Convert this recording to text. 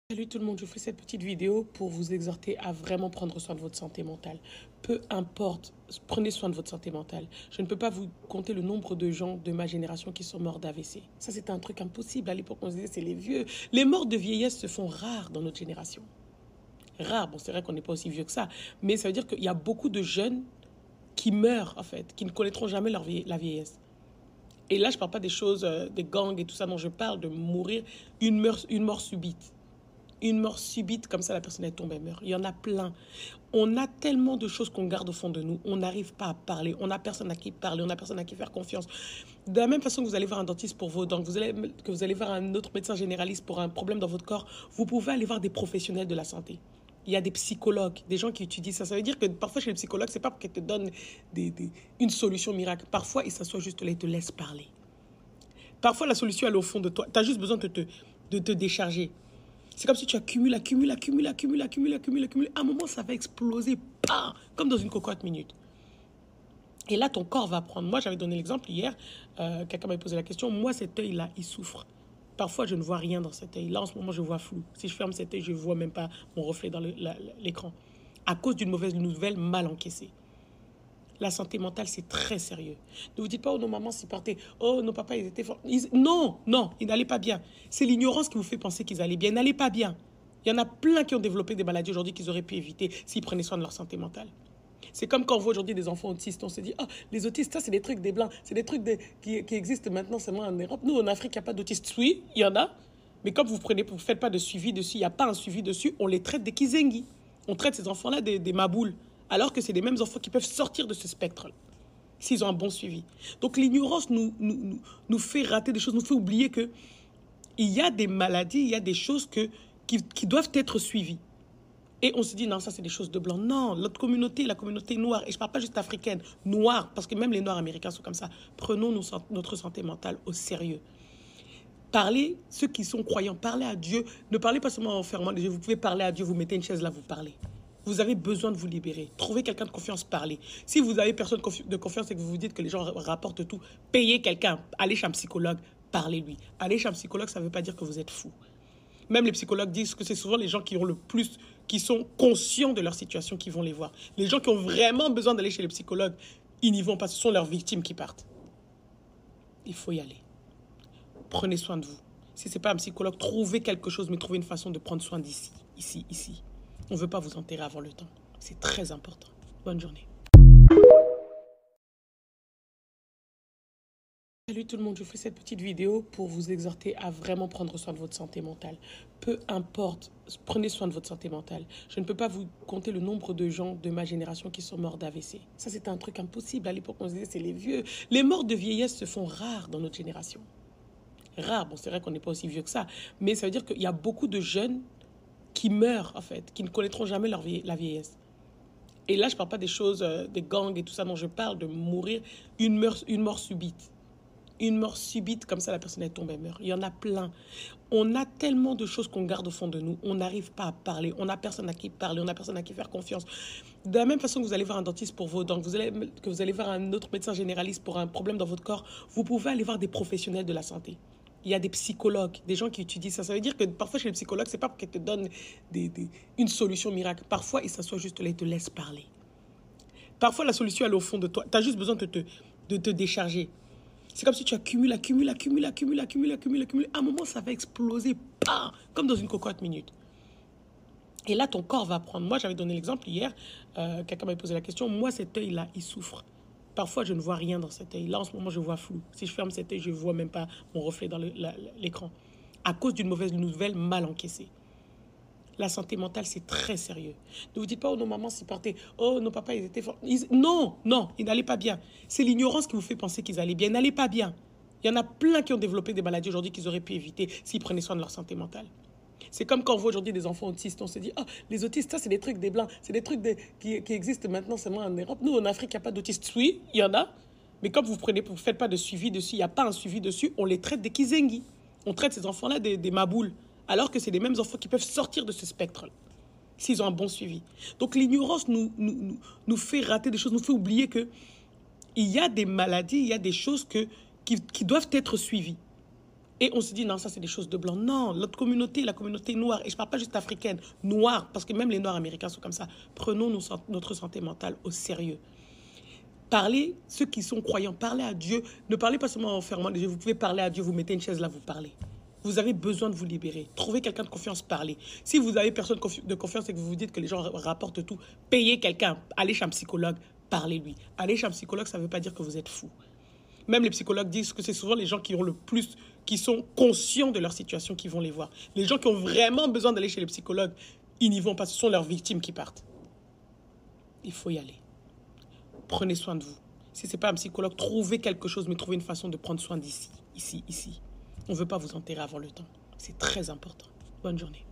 Salut tout le monde, je fais cette petite vidéo pour vous exhorter à vraiment prendre soin de votre santé mentale. Peu importe, prenez soin de votre santé mentale. Je ne peux pas vous compter le nombre de gens de ma génération qui sont morts d'AVC. Ça, c'était un truc impossible. À l'époque, on se disait, c'est les vieux. Les morts de vieillesse se font rares dans notre génération. Rares, bon, c'est vrai qu'on n'est pas aussi vieux que ça, mais ça veut dire qu'il y a beaucoup de jeunes qui meurent, en fait, qui ne connaîtront jamais la vieillesse. Et là, je ne parle pas des choses, des gangs et tout ça, dont je parle de mourir une mort subite. Une mort subite, comme ça, la personne, elle tombe, elle meurt. Il y en a plein. On a tellement de choses qu'on garde au fond de nous. On n'arrive pas à parler. On n'a personne à qui parler. On n'a personne à qui faire confiance. De la même façon que vous allez voir un dentiste pour vos dents, que vous allez voir un autre médecin généraliste pour un problème dans votre corps, vous pouvez aller voir des professionnels de la santé. Il y a des psychologues, des gens qui étudient ça. Ça veut dire que parfois, chez les psychologues, c'est pas pour qu'ils te donnent une solution miracle. Parfois, ils s'assoient juste là et te laissent parler. Parfois, la solution, elle est au fond de toi. Tu as juste besoin de te décharger. C'est comme si tu accumules. À un moment, ça va exploser, bam, comme dans une cocotte minute. Et là, ton corps va prendre. Moi, j'avais donné l'exemple hier. Quelqu'un m'avait posé la question. Moi, cet œil-là, il souffre. Parfois, je ne vois rien dans cet œil. Là, en ce moment, je vois flou. Si je ferme cet œil, je ne vois même pas mon reflet dans l'écran. À cause d'une mauvaise nouvelle mal encaissée. La santé mentale, c'est très sérieux. Ne vous dites pas, oh, nos mamans s'y partaient. Oh, nos papas, ils étaient forts. Non, ils n'allaient pas bien. C'est l'ignorance qui vous fait penser qu'ils allaient bien. Ils n'allaient pas bien. Il y en a plein qui ont développé des maladies aujourd'hui qu'ils auraient pu éviter s'ils prenaient soin de leur santé mentale. C'est comme quand on voit aujourd'hui des enfants autistes. On se dit, oh, les autistes, ça, c'est des trucs des Blancs. C'est des trucs qui existent maintenant seulement en Europe. Nous, en Afrique, il n'y a pas d'autistes. Oui, il y en a. Mais comme vous ne faites pas de suivi dessus, il n'y a pas un suivi dessus, on les traite des Kizengi. On traite ces enfants-là des maboules. Alors que c'est les mêmes enfants qui peuvent sortir de ce spectre s'ils ont un bon suivi. Donc l'ignorance nous fait rater des choses, nous fait oublier qu'il y a des maladies, il y a des choses qui doivent être suivies. Et on se dit, non, ça c'est des choses de blanc. Non, notre communauté, la communauté noire, et je ne parle pas juste africaine, noire, parce que même les noirs américains sont comme ça. Prenons notre santé mentale au sérieux. Parlez, ceux qui sont croyants, parlez à Dieu. Ne parlez pas seulement en fermant les yeux, vous pouvez parler à Dieu, vous mettez une chaise là, vous parlez. Vous avez besoin de vous libérer. Trouvez quelqu'un de confiance, parlez. Si vous avez personne de confiance et que vous vous dites que les gens rapportent tout, payez quelqu'un. Allez chez un psychologue, parlez-lui. Aller chez un psychologue, ça ne veut pas dire que vous êtes fou. Même les psychologues disent que c'est souvent les gens qui ont le plus, qui sont conscients de leur situation qui vont les voir. Les gens qui ont vraiment besoin d'aller chez les psychologues, ils n'y vont pas. Ce sont leurs victimes qui partent. Il faut y aller. Prenez soin de vous. Si ce n'est pas un psychologue, trouvez quelque chose, mais trouvez une façon de prendre soin d'ici, ici. On ne veut pas vous enterrer avant le temps. C'est très important. Bonne journée. Salut tout le monde, je fais cette petite vidéo pour vous exhorter à vraiment prendre soin de votre santé mentale. Peu importe, prenez soin de votre santé mentale. Je ne peux pas vous compter le nombre de gens de ma génération qui sont morts d'AVC. Ça, c'était un truc impossible. À l'époque, on se disait, c'est les vieux. Les morts de vieillesse se font rares dans notre génération. Rares, bon, c'est vrai qu'on n'est pas aussi vieux que ça, mais ça veut dire qu'il y a beaucoup de jeunes qui meurent, en fait, qui ne connaîtront jamais la vieillesse. Et là, je ne parle pas des choses, des gangs et tout ça, dont je parle de mourir une mort subite. Une mort subite, comme ça, la personne, elle tombe, elle meurt. Il y en a plein. On a tellement de choses qu'on garde au fond de nous. On n'arrive pas à parler. On n'a personne à qui parler. On n'a personne à qui faire confiance. De la même façon que vous allez voir un dentiste pour vos dents, que vous allez voir un autre médecin généraliste pour un problème dans votre corps, vous pouvez aller voir des professionnels de la santé. Il y a des psychologues, des gens qui étudient ça. Ça veut dire que parfois, chez les psychologues, c'est pas pour qu'ils te donnent une solution miracle. Parfois, ils s'assoient juste là et te laissent parler. Parfois, la solution, elle est au fond de toi. Tu as juste besoin de te décharger. C'est comme si tu accumules. À un moment, ça va exploser, bam, comme dans une cocotte minute. Et là, ton corps va prendre. Moi, j'avais donné l'exemple hier. Quelqu'un m'avait posé la question. Moi, cet œil-là, il souffre. Parfois, je ne vois rien dans cet œil. Là, en ce moment, je vois flou. Si je ferme cet œil, je ne vois même pas mon reflet dans l'écran. À cause d'une mauvaise nouvelle mal encaissée. La santé mentale, c'est très sérieux. Ne vous dites pas, oh, nos mamans s'y partaient. Oh, nos papas, ils étaient forts. Non, ils n'allaient pas bien. C'est l'ignorance qui vous fait penser qu'ils allaient bien. Ils n'allaient pas bien. Il y en a plein qui ont développé des maladies aujourd'hui qu'ils auraient pu éviter s'ils prenaient soin de leur santé mentale. C'est comme quand on voit aujourd'hui des enfants autistes. On se dit, oh, les autistes, ça, c'est des trucs des Blancs. C'est des trucs qui existent maintenant seulement en Europe. Nous, en Afrique, il n'y a pas d'autistes. Oui, il y en a. Mais comme vous ne faites pas de suivi dessus, il n'y a pas un suivi dessus, on les traite des Kizengi. On traite ces enfants-là des maboules. Alors que c'est les mêmes enfants qui peuvent sortir de ce spectre s'ils ont un bon suivi. Donc l'ignorance nous fait rater des choses, nous fait oublier qu'il y a des maladies, il y a des choses qui doivent être suivies. Et on se dit, non, ça, c'est des choses de blanc. Non, notre communauté, la communauté noire, et je ne parle pas juste africaine, noire, parce que même les noirs américains sont comme ça. Prenons notre santé mentale au sérieux. Parlez, ceux qui sont croyants, parlez à Dieu. Ne parlez pas seulement en fermant les yeux. Vous pouvez parler à Dieu, vous mettez une chaise là, vous parlez. Vous avez besoin de vous libérer. Trouvez quelqu'un de confiance, parlez. Si vous avez personne de confiance et que vous vous dites que les gens rapportent tout, payez quelqu'un. Allez chez un psychologue, parlez-lui. Aller chez un psychologue, ça ne veut pas dire que vous êtes fou. Même les psychologues disent que c'est souvent les gens qui ont le plus, qui sont conscients de leur situation qui vont les voir. Les gens qui ont vraiment besoin d'aller chez les psychologues, ils n'y vont pas. Ce sont leurs victimes qui partent. Il faut y aller. Prenez soin de vous. Si ce n'est pas un psychologue, trouvez quelque chose, mais trouvez une façon de prendre soin d'ici, ici. On ne veut pas vous enterrer avant le temps. C'est très important. Bonne journée.